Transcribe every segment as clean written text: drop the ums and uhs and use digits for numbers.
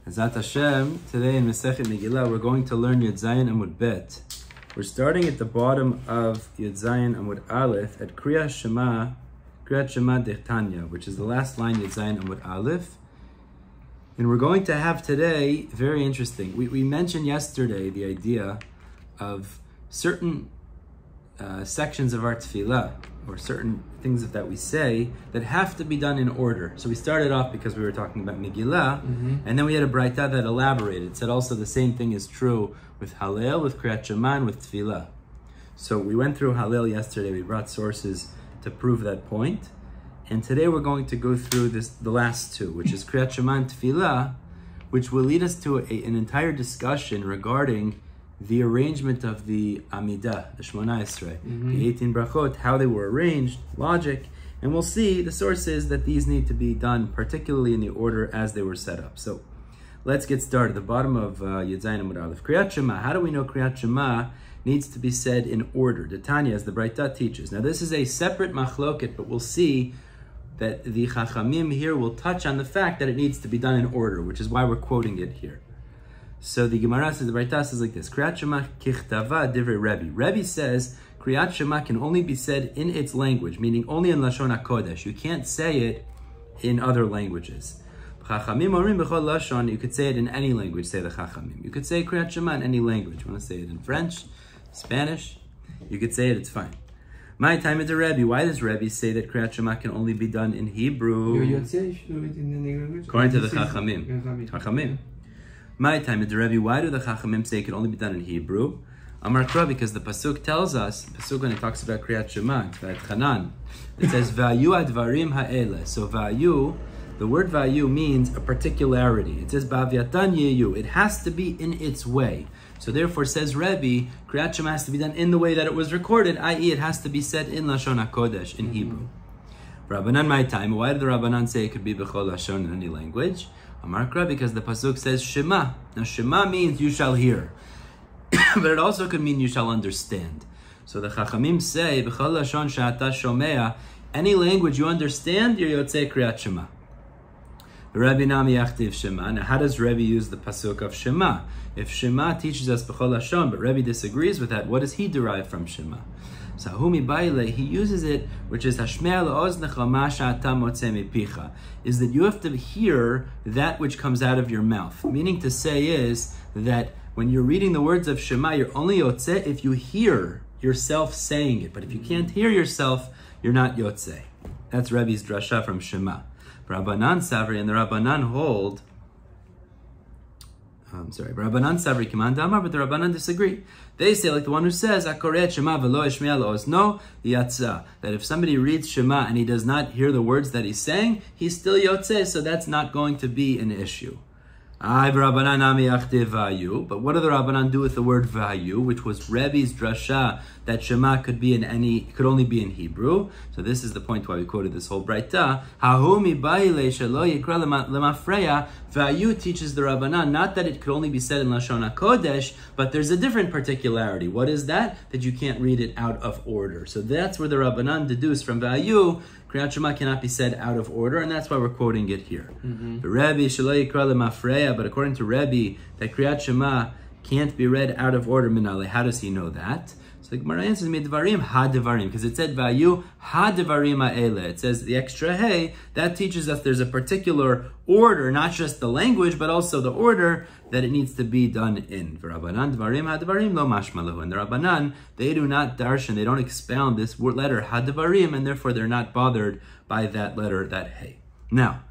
Ezat Hashem, today in Masechet Megilla, we're going to learn Yud Zayin Amud Bet. We're starting at the bottom of Yud Zayin Amud Aleph at Kriyat Shema Dechtanya, which is the last line Yud Zayin Amud Aleph. And we're going to have today, very interesting, we mentioned yesterday the idea of certain sections of our tefilla, or certain things that we say, that have to be done in order. So we started off because we were talking about Megilla, and then we had a Braita that elaborated. It said also the same thing is true with Hallel, with Kriyat Shema, and with tefilla. So we went through Hallel yesterday, we brought sources to prove that point. And today we're going to go through the last two, which is Kriyat Shema and tefilla, which will lead us to an entire discussion regarding the arrangement of the Amidah, the Shmona Esrei, the 18 brachot, how they were arranged, logic, and we'll see the sources that these need to be done, particularly in the order as they were set up. So let's get started. The bottom of Yud Zayin Amud Aleph. Kriyat Shema. How do we know Kriyat Shema needs to be said in order? The Tanya, as the Braita teaches. Now this is a separate machloket, but we'll see that the Chachamim here will touch on the fact that it needs to be done in order, which is why we're quoting it here. So the Gemara says, the Braita says like this: Kriyat Shema kichtava divrei Rebbe. Rebbe says Kriyat Shema can only be said in its language, meaning only in Lashon HaKodesh. You can't say it in other languages. Chachamim orim b'chol lashon. You could say it in any language. Say the Chachamim. You could say Kriyat Shema in any language. You want to say it in French, Spanish? You could say it. It's fine. My time is a Rebbe. Why does Rebbe say that Kriyat Shema can only be done in Hebrew? According to the Chachamim. My time is the Rebbe. Why do the Chachamim say it can only be done in Hebrew? Amar Kra, because the pasuk tells us, pasuk when it talks about Kriyat Shema, it's about Chanan. It says Vayu advarim ha'ele. So Vayu, the word Vayu means a particularity. It says Ba'avyatan yeyu. It has to be in its way. So therefore, says Rebbe, Kriyat Shema has to be done in the way that it was recorded, i.e., it has to be said in Lashon HaKodesh, in Hebrew. Rabbanan, my time. Why did the Rabbanan say it could be B'chol Lashon in any language? Amar Kra, because the pasuk says Shema. Now Shema means you shall hear, but it also could mean you shall understand. So the Chachamim say B'chol Lashon she'ata shomea, any language you understand, you're yotzei Kriyat Shema. Rabbi Nami Yachtiv Shema. Now how does Rebbe use the pasuk of Shema? If Shema teaches us B'chol Lashon, but Rebbe disagrees with that, what does he derive from Shema? Sahumi Baile, he uses it, which is Hashmea le'oznecha ma she'ata motzeh mipicha, is that you have to hear that which comes out of your mouth. Meaning to say is that when you're reading the words of Shema, you're only yotzeh if you hear yourself saying it. But if you can't hear yourself, you're not yotzeh. That's Rebbe's drasha from Shema. Rabbanan Savri, and the Rabbanan hold, Rabbanan Savri Kiman Damar, but the Rabbanan disagree. They say, like the one who says, Akoret Shema v'lo yishmi'a lo'ozno yatsa, that if somebody reads Shema and he does not hear the words that he's saying, he's still yotzeh, so that's not going to be an issue. But what do the Rabbanan do with the word vayu, which was Rebbe's drasha that Shema could only be in Hebrew? So this is the point why we quoted this whole Braita. Vayu teaches the Rabbanan not that it could only be said in Lashon HaKodesh, but there's a different particularity. What is that? That you can't read it out of order. So that's where the Rabbanan deduce from vayu Kriyat Shema cannot be said out of order, and that's why we're quoting it here. But according to Rebbe, that Kriyat Shema can't be read out of order minale. How does he know that? So the Gemara answers midvarim ha-devarim, because it said vayu ha-devarim ha'ele. It says the extra hey, that teaches us there's a particular order, not just the language, but also the order that it needs to be done in. V'Rabbanan dvarim ha-devarim lo mashma lahu. And the Rabbanan, they do not darshan, they don't expound this letter ha-devarim, and therefore they're not bothered by that letter, that hey. Now,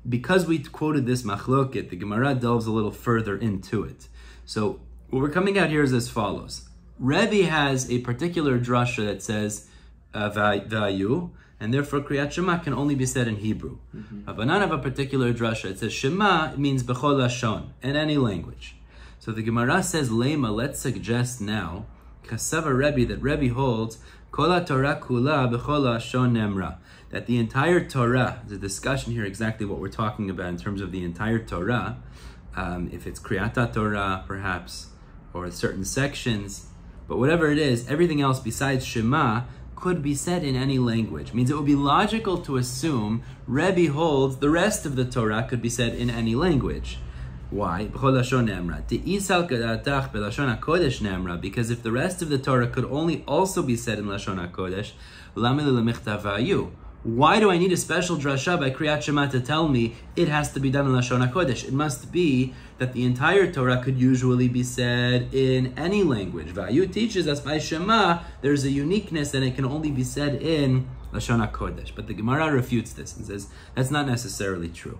because we quoted this machloket, the Gemara delves a little further into it. So what we're coming out here is as follows. Rebbe has a particular drasha that says vayu, and therefore Kriyat Shema can only be said in Hebrew. Rabbanan have a particular drasha. It says Shema, it means B'chol Lashon, in any language. So the Gemara says Lema, let's suggest now, Kasava Rebbe, that Rebbe holds Kol HaTorah Kula B'chol Lashon Nemra, that the entire Torah, the discussion here exactly what we're talking about in terms of the entire Torah, if it's Kriyat Torah perhaps, or certain sections, but whatever it is, everything else besides Shema could be said in any language. Means it would be logical to assume Rebbe holds the rest of the Torah could be said in any language. Why? Because if the rest of the Torah could only also be said in Lashon HaKodesh, why do I need a special drasha by Kriyat Shema to tell me it has to be done in Lashon HaKodesh? It must be that the entire Torah could usually be said in any language. Vayu teaches us by Shema there's a uniqueness and it can only be said in Lashon HaKodesh. But the Gemara refutes this and says that's not necessarily true.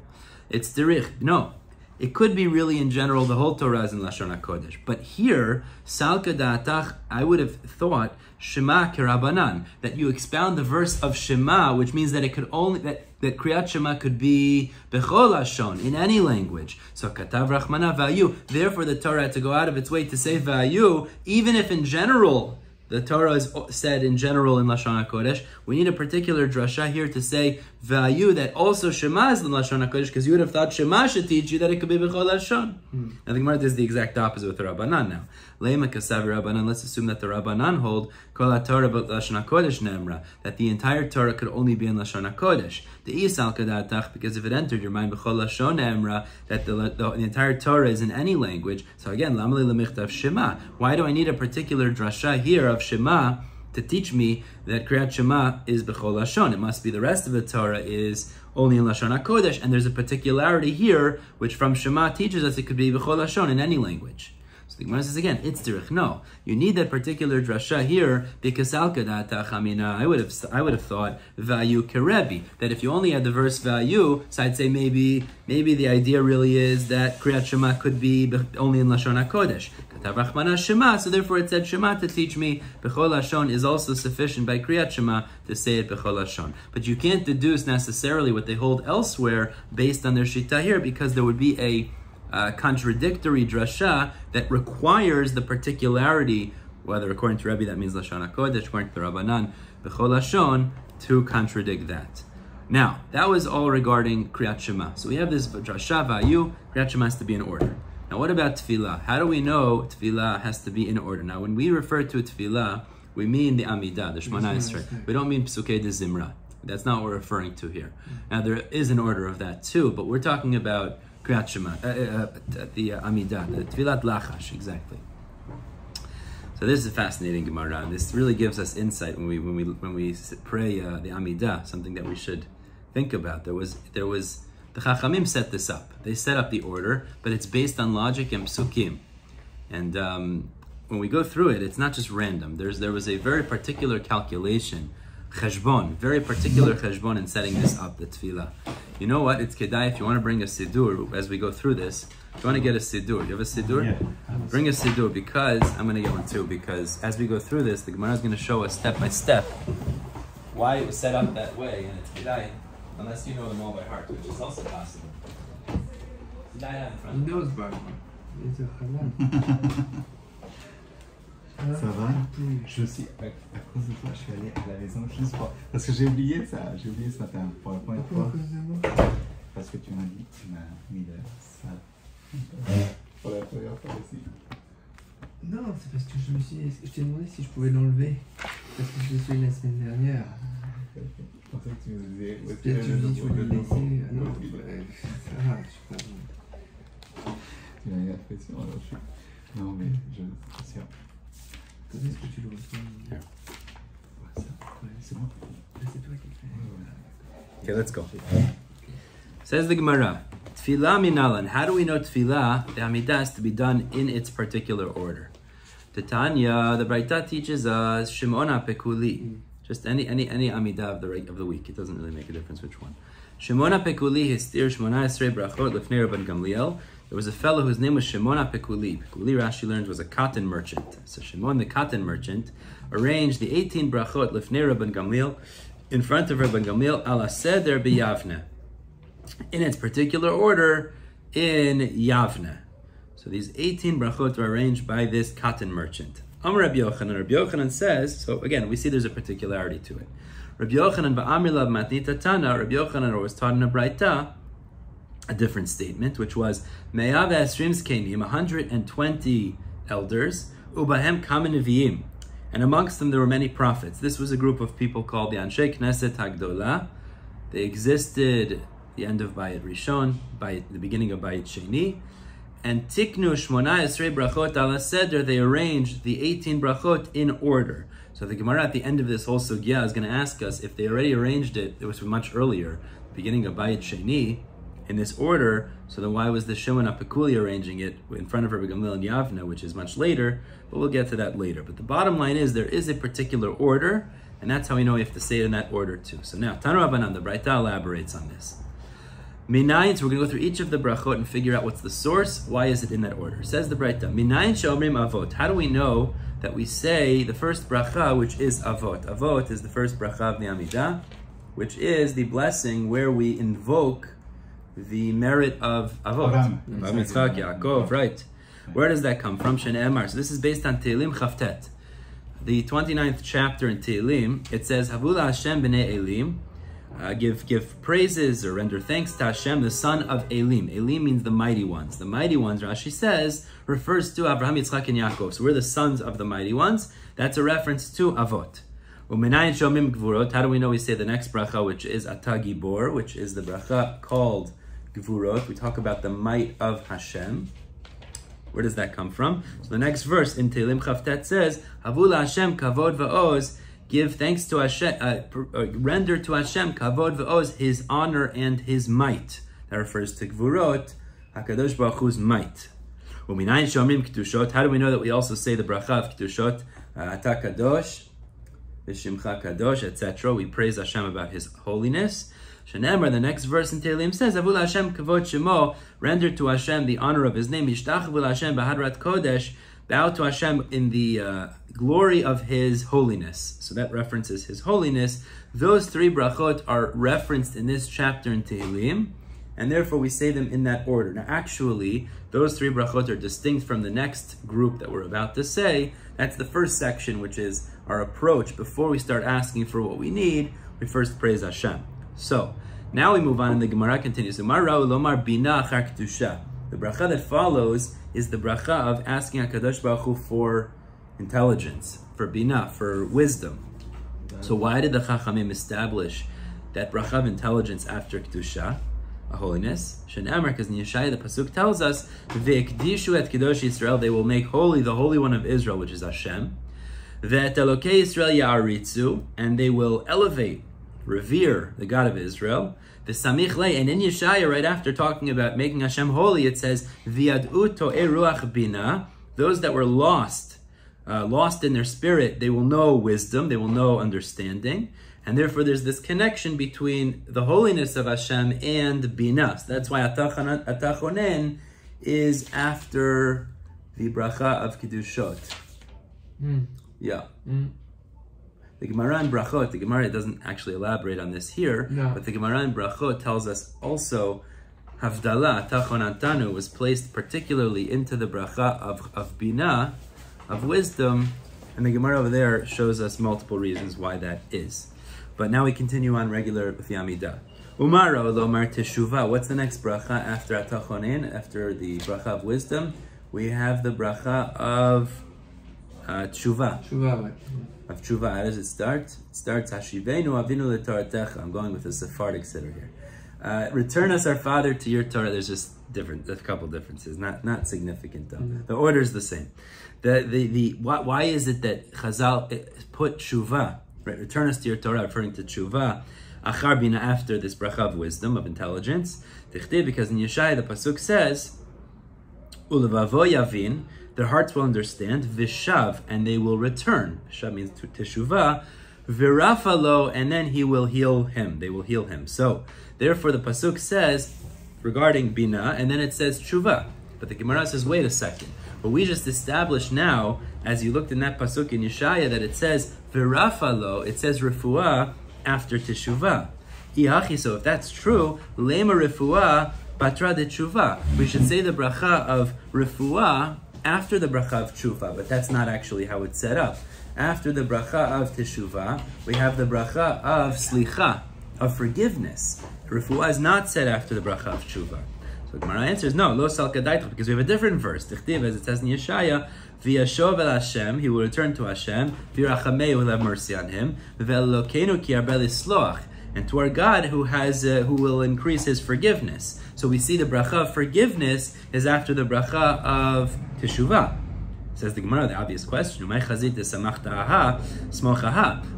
It's derich. No. It could be really in general, the whole Torah is in Lashon HaKodesh. But here, Salka Da'atach, I would have thought, Shema Kerabanan, that you expound the verse of Shema, which means that it could only, that Kriyat Shema could be Bechol Lashon, in any language. So Katav Rachmana Vayu, therefore the Torah had to go out of its way to say Vayu, even if in general, the Torah is said in general in Lashon HaKodesh. We need a particular drasha here to say Vayu, that also Shema is in Lashon HaKodesh, because you would have thought Shema should teach you that it could be B'chol Lashon. Now the Gemara does the exact opposite with the Rabbanan now. Leima Kasav Rabbanan, let's assume that the Rabbanan hold Kol HaTorah B'Lashon HaKodesh Nemra, that the entire Torah could only be in Lashon HaKodesh. The Isal Kadatach, because if it entered your mind B'chol Lashon Nemra, that the entire Torah is in any language. So again, Lamali L'michtav Shema. Why do I need a particular drasha here of Shema to teach me that Kriyat Shema is B'chol Lashon? It must be the rest of the Torah is only in Lashon HaKodesh, and there's a particularity here, which from Shema teaches us it could be B'chol Lashon in any language. So the Gemara says again, it's derech. No, you need that particular drasha here because I would have thought Vayu Kerebi, that if you only had the verse Vayu, so I'd say maybe the idea really is that Kriyat Shema could be only in Lashon HaKodesh. Katav Rachmana Shema, so therefore it said Shema to teach me B'chol Lashon is also sufficient by Kriyat Shema to say it B'chol Lashon. But you can't deduce necessarily what they hold elsewhere based on their shita here, because there would be a contradictory drasha that requires the particularity, whether according to Rebbe that means Lashon HaKodesh, according to the Rabbanan, B'chol Lashon, to contradict that. Now, that was all regarding Kriyat Shema. So we have this drasha Vayu, Kriyat Shema has to be in order. Now what about tefillah? How do we know tefillah has to be in order? Now when we refer to tefillah, we mean the Amidah, the Shemona Esrei. We don't mean Psukei de Zimra. That's not what we're referring to here. Now there is an order of that too, but we're talking about Kriyat Shema, the Amidah, the Tfilat Lachash, exactly. So this is a fascinating Gemara, and this really gives us insight when we pray the Amidah, something that we should think about. There was the Chachamim set this up. They set up the order, but it's based on logic and psukim. And when we go through it, it's not just random. There was a very particular calculation, cheshbon, very particular cheshbon in setting this up, the tefillah. You know what? It's kedai if you want to bring a siddur as we go through this. If you want to get a siddur, you have a siddur? Yeah. Bring a siddur, because I'm going to get one too, because as we go through this, the Gemara is going to show us step by step why it was set up that way, and it's kedai, unless you know them all by heart, which is also possible. Kedai in front. He knows by heart. Ça va? Je suis, à cause de toi, je suis allé à la maison juste pour... Parce que j'ai oublié ça ce matin, pour la première fois. Parce que tu m'as dit, tu m'as mis ça pour la première fois aussi. Non, c'est parce que je t'ai demandé si je pouvais l'enlever. Parce que je l'ai fait la semaine dernière. Je pensais que tu me disais... Peut-être tu me dis, tu veux le laisser. Ah non, ça va, je suis pas bon. Tu m'as mis la pression, alors je suis... Non, mais je suis sûr. Quand est-ce que tu le reçois? Ouais, c'est moi. C'est toi qui le fais. Okay, let's go. Says the Gemara, Tefillah minalan. How do we know tefillah, the Amidah, has to be done in its particular order? The Tanya, the Braita teaches us Shimona Pekuli. Just any Amidah of the week. It doesn't really make a difference which one. Shimona Pekuli histir Shmona Esrei brachot lefnei Rabban Gamliel. There was a fellow whose name was Shimona Pekuli. Pekuli, Rashi learns, was a cotton merchant. So Shimon, the cotton merchant, arranged the 18 brachot lefnei Rabban Gamliel in front of Rabban Gamliel ala seder b'Yavne, in its particular order in Yavne. So these 18 brachot were arranged by this cotton merchant. Amar Rabbi Yochanan says, so again, we see there's a particularity to it. Rabbi Yochanan ba'amir lav matnita tana, Rabbi Yochanan was taught in a Braita a different statement, which was Me'av Esrim Zkenim, 120 elders, Ubahem Kamen Neviim, and amongst them there were many prophets. This was a group of people called the Anshe Knesset Hagdola. They existed the end of Bayit Rishon, by the beginning of Bayit Sheni, and tiknu shmona esrei brachot ala seder, they arranged the 18 brachot in order. So the Gemara at the end of this whole sugya is going to ask us if they already arranged it was much earlier, beginning of Bayit Sheni, in this order, so then why was the Shimon HaPekuli arranging it in front of Rabbi Gamliel and Yavna, which is much later, but we'll get to that later. But the bottom line is there is a particular order, and that's how we know we have to say it in that order too. So now, Tanu Rabbanan, the Braita elaborates on this. Minayin, so we're going to go through each of the brachot and figure out what's the source, why is it in that order. Says the Braita, Minayin she'omrim avot. How do we know that we say the first bracha, which is avot? Avot is the first bracha of the Amidah, which is the blessing where we invoke the merit of Avot. Yitzchak, Yaakov, right. Where does that come from? Shene'emar. So this is based on Tehillim Chavtet. The 29th chapter in Tehillim, it says, Havula Hashem b'nei Elim, give praises or render thanks to Hashem, the son of Elim. Elim means the mighty ones. The mighty ones, Rashi says, refers to Abraham, Yitzchak, and Yaakov. So we're the sons of the mighty ones. That's a reference to Avot. U'minayin shomim gvurot. How do we know we say the next bracha, which is Ata Gibor, which is the bracha called Gvurot? We talk about the might of Hashem. Where does that come from? So the next verse in Tehillim Chavtet says, Havula Hashem kavod va'oz, give thanks to Hashem, render to Hashem kavod va'oz, his honor and his might. That refers to Gvurot, HaKadosh Baruch Hu's might. U'minayin shomim kedushot. How do we know that we also say the bracha of kedushot? Ata Kadosh, V'shimcha Kadosh, etc. We praise Hashem about His holiness. Shenemar, the next verse in Tehillim says, Avul Hashem kavod shemo, render to Hashem the honor of His name. Yishtach avul Hashem b'hadrat kodesh, bow to Hashem in the glory of His holiness. So that references His holiness. Those three brachot are referenced in this chapter in Tehillim, and therefore we say them in that order. Now actually, those three brachot are distinct from the next group that we're about to say. That's the first section, which is our approach. Before we start asking for what we need, we first praise Hashem. So, now we move on and the Gemara continues. The bracha that follows is the bracha of asking HaKadosh Baruch Hu for intelligence, for binah, for wisdom. So why did the Chachamim establish that bracha of intelligence after Kedusha, a holiness? Shene'amar, because in Yeshaya the pasuk tells us, Ve'ekdishu et Kedosh Yisrael, they will make holy the Holy One of Israel, which is Hashem. Ve'et Elokei Yisrael ya'aritzu, and they will elevate, revere the God of Israel. The Samich Lei, and in Yeshaya, right after talking about making Hashem holy, it says, V'yad'u to'e ruach bina, those that were lost in their spirit, they will know wisdom, they will know understanding. And therefore there's this connection between the holiness of Hashem and Bina. So that's why Atachonen is after the bracha of Kiddushot. Yeah. The Gemara in Brachot, the Gemara doesn't actually elaborate on this here, but the Gemara in Brachot tells us also Havdalah, Tachonantanu, was placed particularly into the bracha of Bina, of wisdom, and the Gemara over there shows us multiple reasons why that is. But now we continue on regular with the Amidah. Umar Lomar Teshuvah. What's the next bracha after Atachonin, after the bracha of wisdom? We have the bracha of Teshuvah. Of Teshuvah. How does it start? It starts Hashivenu Avinu LeToratecha. I'm going with a Sephardic siddur here. Return us, our Father, to your Torah. There's just a couple differences, not significant though. The order is the same. Why is it that Chazal put Teshuvah? Right, return us to your Torah, referring to Teshuvah, Achar Bina, after this bracha of wisdom, of intelligence. Because in Yeshaya the pasuk says, Ulevavo Yavin, their hearts will understand, Vishav, and they will return. Vishav means to Teshuvah, Virafalo, and then he will heal him. They will heal him. So, therefore the pasuk says, regarding Bina, and then it says Teshuvah. But the Gemara says, wait a second. But we just established now, as you looked in that pasuk in Yeshaya, that it says Virafalo, it says Refuah after Teshuvah. Ihachi, so if that's true, Lema Refuah Batra de Teshuvah. We should say the bracha of Refuah after the bracha of Teshuvah, but that's not actually how it's set up. After the bracha of Teshuvah, we have the bracha of Slicha, of forgiveness. Refuah is not said after the bracha of Teshuvah. So the Gemara answers, no, lo sal kadaita, because we have a different verse. Tichtiv, as it says in Yeshaya, v'yashov el Hashem, he will return to Hashem, v'yirachamei, will have mercy on him, v'elokenu ki arbel isloach, and to our God who will increase his forgiveness. So we see the bracha of forgiveness is after the bracha of teshuvah. Says the Gemara, the obvious question, but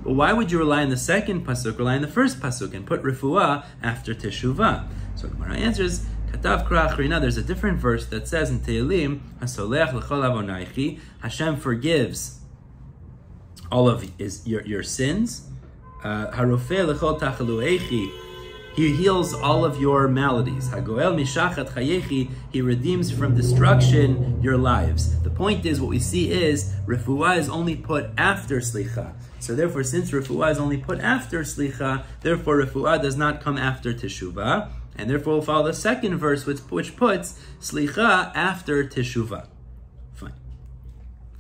why would you rely on the second pasuk, rely on the first pasuk, and put refuah after teshuvah? So the Gemara answers, there's a different verse that says in Tehillim, Hashem forgives all of your sins. He heals all of your maladies. He redeems from destruction your lives. The point is, what we see is, refuah is only put after slicha. So therefore, since refuah is only put after slicha, therefore refuah does not come after teshuvah, and therefore we'll follow the second verse, which puts slicha after teshuvah. Fine.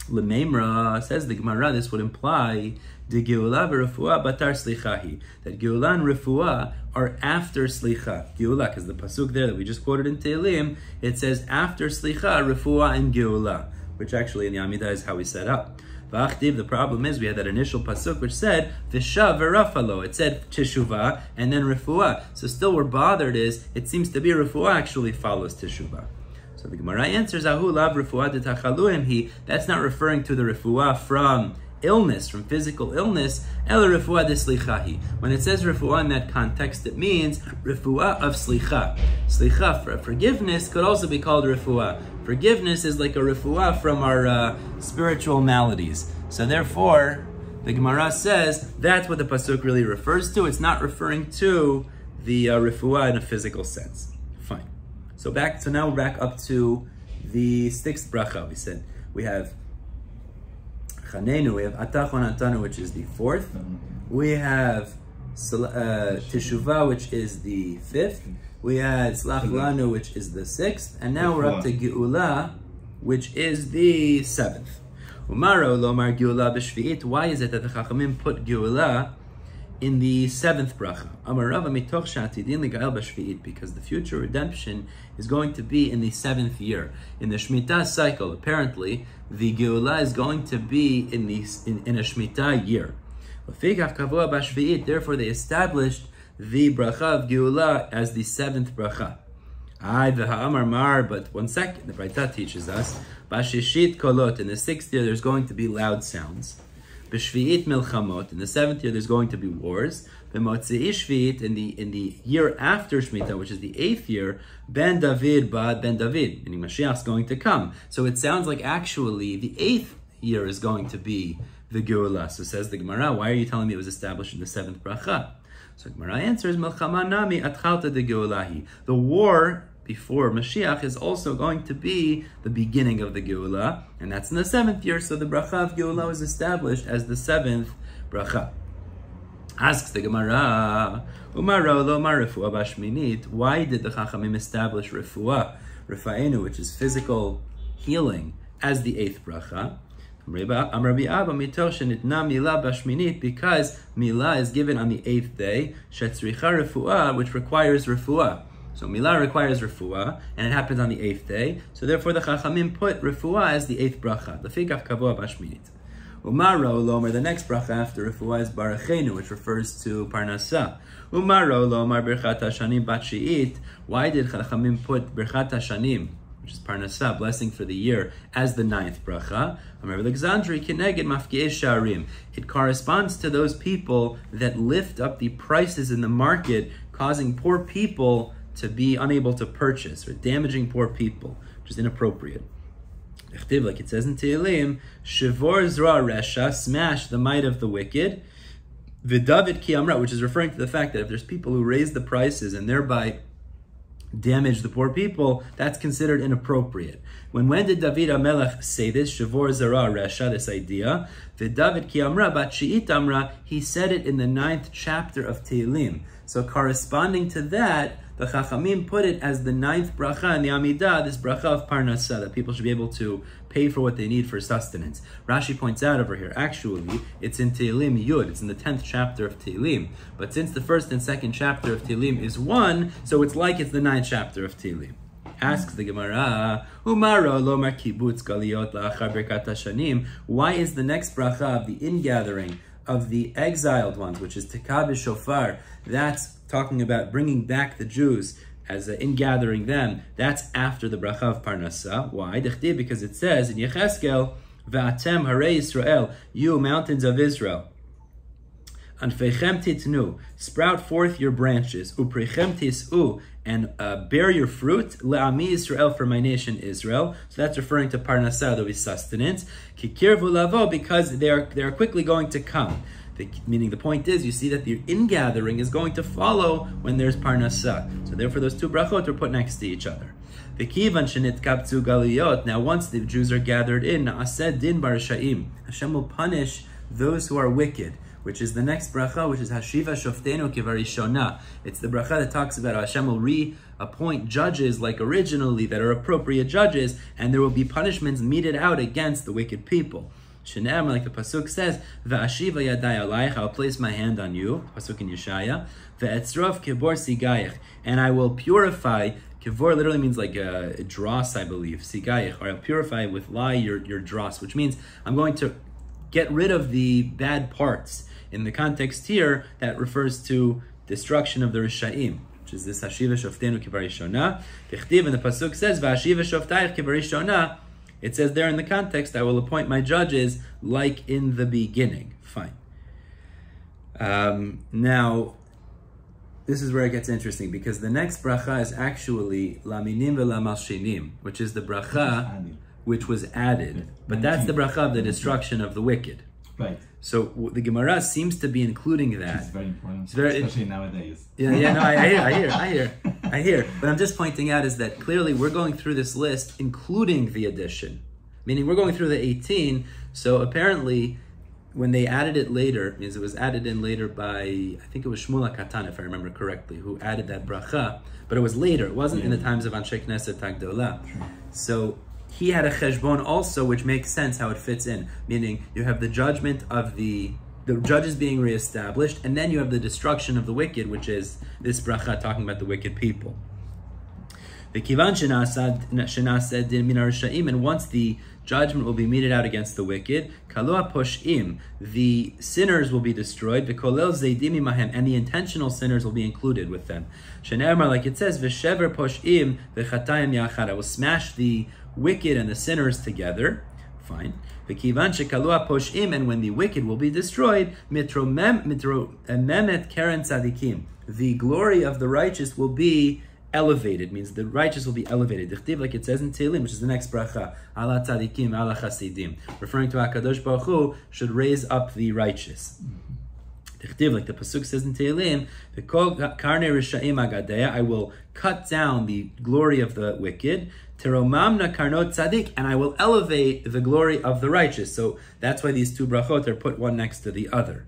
L'meimra, says the Gemara, this would imply the Geula v'refuah batar slichahi, that Geula and refuah are after slicha. Geula, because the pasuk there that we just quoted in Tehillim, it says after slicha, refuah and Geula, which actually in the Amidah is how we set up. The problem is we had that initial pasuk which said Visha v'rafalo. It said teshuvah and then refuah. So still we're bothered is it seems to be refuah actually follows teshuvah. So the Gemara answers Ahu lav refuah de tachaluim. That's not referring to the refuah from illness, from physical illness. El refuah de slichahi. When it says refuah in that context, it means refuah of slicha. Slicha for forgiveness could also be called refuah. Forgiveness is like a refuah from our spiritual maladies. So therefore, the Gemara says that's what the pasuk really refers to. It's not referring to the refuah in a physical sense. Fine. So now we're back up to the sixth bracha. We said we have Chanenu, we have Atachon Antanu, which is the fourth. We have Teshuvah, which is the fifth. We had Slach Lanu, which is the sixth. And now we're up to Geula, which is the seventh. Umaro Lomar Geula b'Shvi'it. Why is it that the Chachamim put Geula in the seventh bracha? Because the future redemption is going to be in the seventh year. In the Shemitah cycle, apparently, the Geula is going to be in a Shemitah year. Therefore, they established the bracha of Geula as the seventh bracha. But 1 second, the Braita teaches us, Bashishit kolot, in the sixth year there's going to be loud sounds. B'shvi'it milchamot, in the seventh year there's going to be wars. B'motzi'i shvi'it, in the year after Shemitah, which is the eighth year, Ben David ba'ad Ben David, meaning Mashiach's going to come. So it sounds like actually the eighth year is going to be the Geula. So says the Gemara, why are you telling me it was established in the seventh bracha? So Gemara answers, Melchama nami atchalta de Geulahi. The war before Mashiach is also going to be the beginning of the Geula, and that's in the seventh year, so the bracha of Geula was established as the seventh bracha. Asks the Gemara, Umaro lo mar refuah bashminit, why did the Chachamim establish refuah, refaenu, which is physical healing, as the eighth bracha? Because milah is given on the eighth day, shetzricha refuah, which requires refuah. So milah requires refuah, and it happens on the eighth day. So therefore the Chachamim put refuah as the eighth bracha. The fikach kavua bashminit. Umaro lomar, the next bracha after refuah is barachenu, which refers to parnasa. Umaro lomar birchat hashanim batshiit. Why did Chachamim put birchat hashanim, which is parnasa, blessing for the year, as the ninth bracha? It corresponds to those people that lift up the prices in the market, causing poor people to be unable to purchase, or damaging poor people, which is inappropriate. Like it says in Tehillim, Shivor Zra Resha, smash the might of the wicked, V'David Ki Amra, which is referring to the fact that if there's people who raise the prices and thereby damage the poor people, that's considered inappropriate. When did David HaMelech say this, Shavor Zara Resha, this idea? The David Ki Amra Batshiit Amra, he said it in the 9th chapter of Tehillim. So corresponding to that, the Chachamim put it as the 9th bracha in the Amidah, this bracha of Parnasa, that people should be able to pay for what they need for sustenance. Rashi points out over here, actually, it's in Tehillim Yud, it's in the 10th chapter of Tehillim. But since the 1st and 2nd chapter of Tehillim is one, so it's like it's the 9th chapter of Tehillim. Asks the Gemara, Umaro lomar kibutz galiyot la'achar birkat hashanim. Why is the next bracha of the ingathering of the exiled ones, which is Tekah b'shofar, that's talking about bringing back the Jews as in gathering them, that's after the bracha of Parnasa. Why? Because it says in Yecheskel, Va'atem harei Yisrael, you mountains of Israel, Anfechem titnu, sprout forth your branches, Uprechem tis'u, and bear your fruit, Le'ami Yisrael, for my nation Israel. So that's referring to Parnasa, there'll be sustenance. Kikir v'lavo, because they are quickly going to come. Meaning the point is, you see that the ingathering is going to follow when there's Parnasa. So therefore those two brachot are put next to each other. Now once the Jews are gathered in, Na'aseh din barasha'im, Hashem will punish those who are wicked, which is the next bracha, which is Hashiva Shoftenu Kivarishona. It's the bracha that talks about Hashem will reappoint judges like originally that are appropriate judges, and there will be punishments meted out against the wicked people. Shene'emar, like the pasuk says, Va'ashiva yadai alayich, I'll place my hand on you, pasuk in Yeshaya, Ve'etzrov kibor sigayich, and I will purify. Kivor literally means like a dross, I believe, sigayich, or I'll purify with lye your dross, which means I'm going to get rid of the bad parts. In the context here, that refers to destruction of the Risha'im, which is this Hashiva Shoftenu Kivarishona. V'chtiv, and the pasuk says, V'ashiva Shoftayich Kivarishona. It says there in the context, I will appoint my judges like in the beginning. Fine. Now, this is where it gets interesting, because the next bracha is actually Laminim v'lamalshinim, which is the bracha which was added. But that's the bracha of the destruction of the wicked. Right. So the Gemara seems to be including that. It's very important, especially nowadays. No, I hear. But I'm just pointing out is that clearly we're going through this list, including the addition. Meaning we're going through the 18, so apparently when they added it later, means it was added in later by, I think it was Shmuel HaKatan, if I remember correctly, who added that bracha, but it was later, it wasn't in the times of Anshe Knesset Hagdolah. So he had a cheshbon also, which makes sense how it fits in. Meaning, you have the judgment of the judges being reestablished, and then you have the destruction of the wicked, which is this bracha talking about the wicked people. And once the judgment will be meted out against the wicked, the sinners will be destroyed, and the intentional sinners will be included with them. Like it says, I will smash the wicked and the sinners together. Fine. And when the wicked will be destroyed, the glory of the righteous will be elevated, means the righteous will be elevated. Like it says in Tehillim, which is the next bracha, ala tzadikim, ala chasidim, referring to HaKadosh Baruch Hu should raise up the righteous. Like the pasuk says in Tehillim, I will cut down the glory of the wicked, teromamna karnot tzadik, and I will elevate the glory of the righteous. So that's why these two brachot are put one next to the other.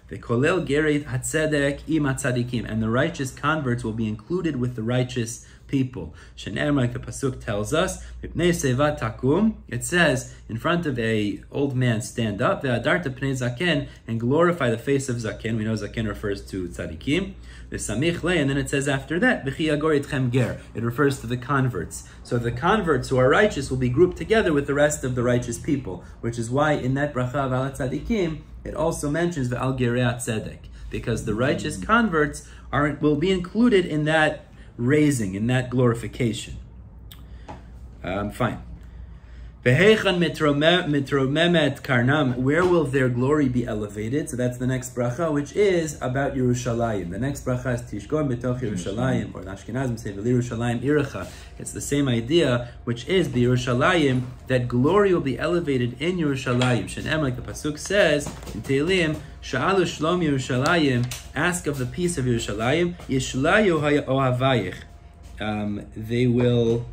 V'kolel gereit hatzedek ima tzadikim, and the righteous converts will be included with the righteous people. Shene'er, like the pasuk tells us, mipnei seva takum. It says, in front of a old man, stand up, ve'adarta pnei zaken, and glorify the face of zaken. We know zaken refers to tzadikim. V'samich le, and then it says after that, v'chi yagor itchem ger. It refers to the converts. So the converts who are righteous will be grouped together with the rest of the righteous people, which is why in that bracha of ala tzadikim, it also mentions ve'al gerei tzedek, because the righteous converts will be included in that raising, in that glorification. Fine. V'heichan mitromemet karnam, where will their glory be elevated? So that's the next bracha, which is about Yerushalayim. The next bracha is Tishgon betoch Yerushalayim, or the Ashkenazim say V'Yerushalayim irecha. It's the same idea, which is the Yerushalayim, that glory will be elevated in Yerushalayim. Shenem, like the pasuk says in Tehillim, Sha'alu shlom Yerushalayim, ask of the peace of Yerushalayim, Yishulayu ohavayich. They will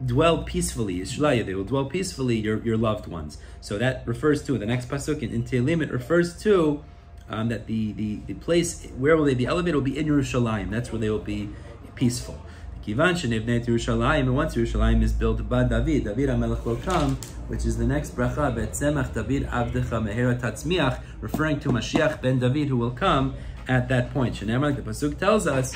dwell peacefully, Yishlayu, they will dwell peacefully, your loved ones. So that refers to, the next pasuk in Tehillim, it refers to that the place where will they be elevated will be in Yerushalayim. That's where they will be peaceful. Kivan shenivneit Yerushalayim, and once Yerushalayim is built by David HaMelech will come, which is the next bracha, Betzemach David Avdecha Mehera Tatzmiach, referring to Mashiach ben David who will come at that point. Shenemar, the pasuk tells us,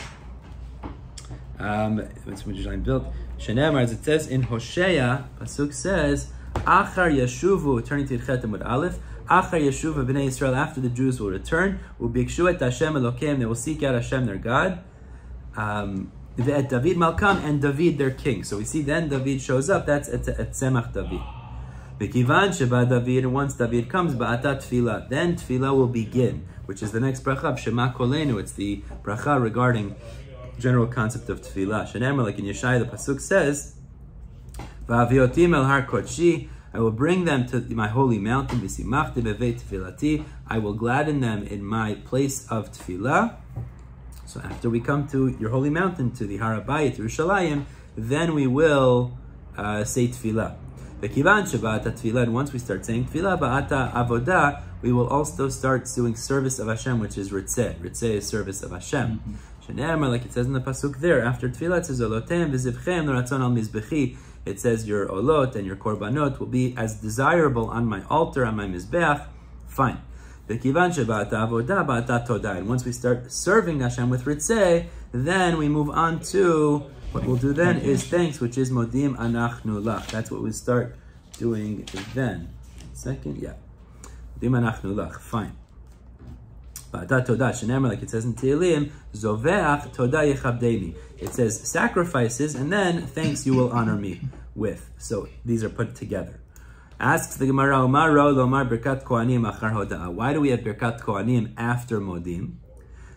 what's Yerushalayim built? Shenemar, as it says in Hosea, pasuk says, Achar Yeshuvu, turning to Yitchet Amud Aleph, Achar Yeshuvu b'nei Yisrael, after the Jews will return, Ubikshu et Hashem Elokeim, they will seek out Hashem their God. David Malkam, and David their king. So we see then David shows up, that's at Tzemach David. V'kivan sheba David, and once David comes, ba'ata tefilla, then tefilla will begin, which is the next bracha of Shema Kolenu. It's the bracha regarding general concept of tefillah. Shenemar, like in Yeshaya, the pasuk says, "Va'aviotim el har kodshi," I will bring them to my holy mountain. V'simachti beveit tefillati, I will gladden them in my place of tefillah. So after we come to your holy mountain, to the Har HaBayit, Yerushalayim, then we will say tefillah. V'kivan sheba'ata tefillah, and once we start saying tefillah, ba'ata avodah, we will also start doing service of Hashem, which is ritzeh. Ritzeh is service of Hashem. Shene'emar, like it says in the pasuk there, after tefillah it says olotem v'zivchem l'ratzon al mizbechi. It says your olot and your korbanot will be as desirable on my altar, on my mizbeach. Fine. V'kivan sheba'ata avodah ba'ata todah. And once we start serving Hashem with ritzeh, then we move on to what we'll do then is thanks, which is modim anachnu lach. That's what we start doing then. Second, yeah. Modim anachnu lach. Fine. Ba'ata todah, shenemar, like it says in Tehillim, zoveach todah yechabdeni. It says sacrifices, and then thanks you will honor me with. So these are put together. Asks the Gemara, Omar ro lomar birkat kohanim achar hoda'ah. Why do we have birkat kohanim after modim?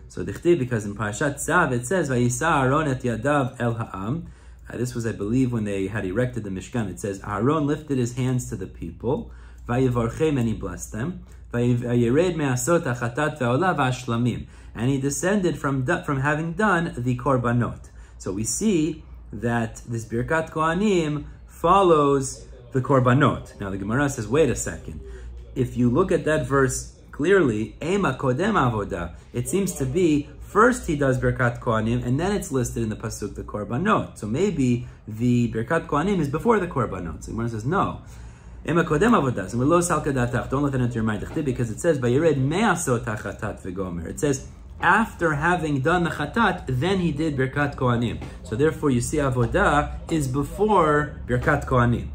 So dichtiv, because in Parashat Tzav it says, Vayisa Aaron et yadav el ha'am. This was, I believe, when they had erected the Mishkan. It says, Aaron lifted his hands to the people, Vayivarchem, and he blessed them, Vayired me'asot ha'chatat ve'olah v'ashlamim. And he descended from having done the korbanot. So we see that this Birkat Kohanim follows the korbanot. Now the Gemara says, wait a second. If you look at that verse clearly, Ema kodem avodah, it seems to be first he does Birkat Kohanim, and then it's listed in the pasuk the korbanot. So maybe the Birkat Kohanim is before the korbanot. So the Gemara says, no. Ema kodem avodah. So lo salka datach. Don't let that into your mind, because it says Vayired me'asot hachatat v'gomer. It says after having done the chatat, then he did Birkat Kohanim. So therefore, you see, avodah is before Birkat Kohanim.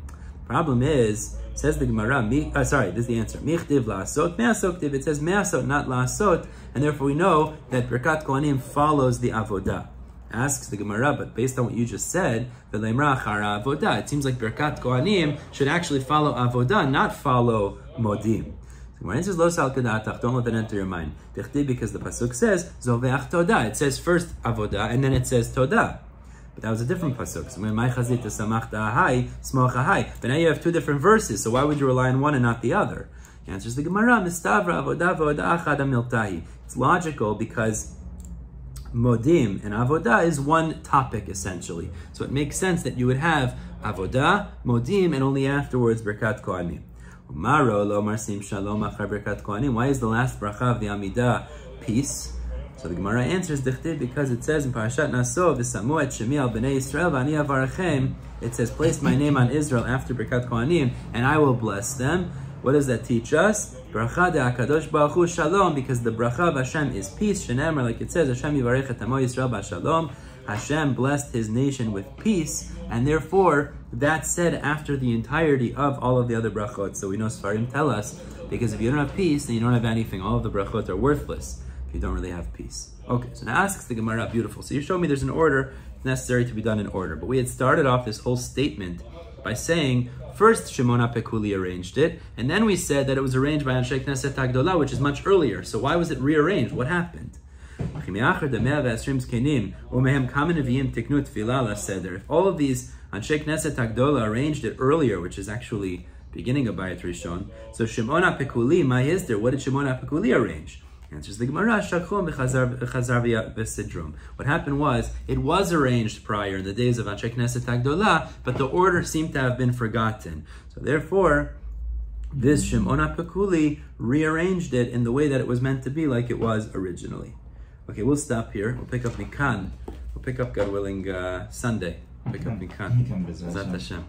Problem is, says the Gemara, this is the answer. Michtiv la'asot, me'asoktiv. It says me'asot, not la'asot, and therefore we know that Birkat Kohanim follows the avodah. Asks the Gemara, but based on what you just said, v'leimra achara avodah, it seems like Birkat Kohanim should actually follow avodah, not follow modim. When it says lo sal kedatach, don't let that enter your mind. Because the pasuk says zoveach todah. It says first avodah and then it says todah. But that was a different pasuk. So when my chazit samachta ahai, smocha ahai. But now you have two different verses. So why would you rely on one and not the other? The answer is the Gemara. Mistavra avodah v'odah achad amiltahi. It's logical because modim and avodah is one topic essentially. So it makes sense that you would have avodah, modim, and only afterwards birkat kohanim. Why is the last bracha of the Amidah peace? So the Gemara answers because it says in Parashat Naso, V'samu et shemi al b'nei Yisrael v'ani avarachem. It says, place my name on Israel after Birkat Kohanim, and I will bless them. What does that teach us? Bracha de Hakadosh Baruch Hu Shalom, because the bracha of Hashem is peace. Shenemar, like it says, Hashem yivarech et amo Yisrael b'Shalom. Hashem blessed his nation with peace, and therefore that's said after the entirety of all of the other brachot. So we know Sfarim tell us, because if you don't have peace, then you don't have anything. All of the brachot are worthless if you don't really have peace. Okay, so now asks the Gemara, beautiful. So you showed me there's an order necessary to be done in order. But we had started off this whole statement by saying, first Shimon HaPekuli arranged it, and then we said that it was arranged by Anshe Knesset HaGdolah, which is much earlier. So why was it rearranged? What happened? If all of these Anshe Knesset HaGdolah arranged it earlier, which is actually beginning of Bayit Rishon, so Shimon HaPekuli, my is there? What did Shimon HaPekuli arrange? Answers the Gemara, what happened was, it was arranged prior in the days of Anshe Knesset HaGdolah, but the order seemed to have been forgotten. So therefore, this Shimon HaPekuli rearranged it in the way that it was meant to be, like it was originally. Okay, we'll stop here. We'll pick up Mikan. We'll pick up, God willing, Sunday. Pick up Mikan. Zat Hashem.